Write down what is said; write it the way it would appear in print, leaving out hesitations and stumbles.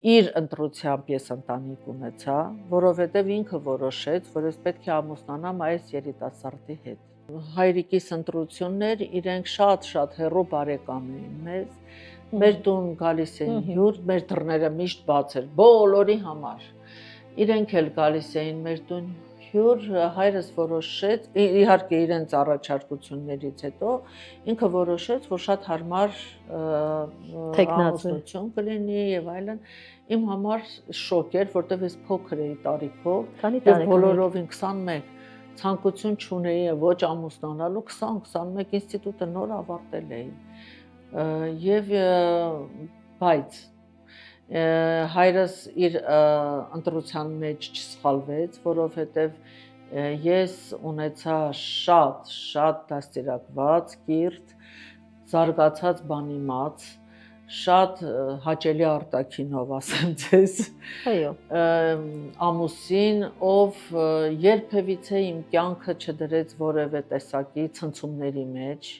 իր ընտրությամբ ես ընտանիք ունեցա, որովհետև ինքը որոշեց, որ ես պետք է ամուսնանամ այս երիտասարդի հետ։ Հայրիկիս ընտրությունն էր, իրենք շատ հեռու բարեկամ էին մեզ, մեր տուն գալիս էին հյուր, մեր դռները միշտ բաց էր, բոլորի համար։ Իրենք էլ գալիս էին մեր տուն հյուր, հայրս որոշեց, իհարկե իրենց առաջարկություններից հետո, ինքը որոշեց, որ շատ հարմար ամուսնություն կլինի եւ այլն, իմ համար շոկ էր, որտեվ ես փոքր էի տարիքով, եւ բոլորովին 21, ցանկություն չունեի ոչ ամուսնանալու, 20-21 ինստիտուտը նոր ավարտել էի, եւ բայց հայրս իր ընտրության մեջ չսխալվեց, որովհետև ես ունեցա շատ դաստիարակված, կիրթ, զարգացած բանիմաց, շատ հաճելի արտաքինով ասեմ ձեզ, ամուսին, ով երբևիցե իմ կյանքը չդրեց որևէ տեսակի ցնցումների մեջ,